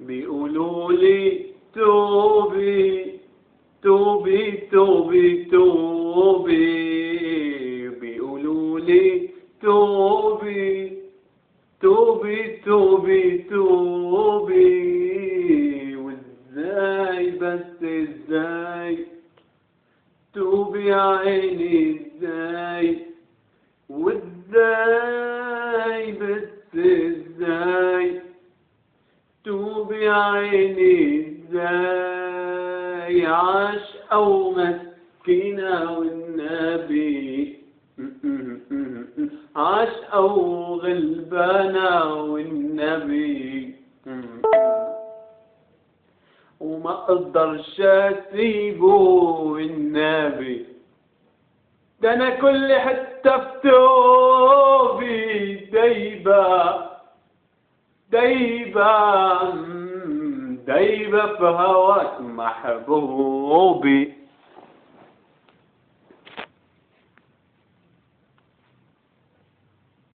بيقولوا لي توبي توبي توبي توبي، بيقولوا لي توبي توبي توبي توبي، وازاي بس ازاي توبي يا عيني ازاي، وازاي بس ازاي توبي يا عيني ازاي، عاشقة ومسكينة والنبي، عاشقة وغلبانة والنبي، وما اقدرش اسيبه والنبي، ده انا كل حتة في توبي دايبة دايبة دايبة في هواك محبوبي.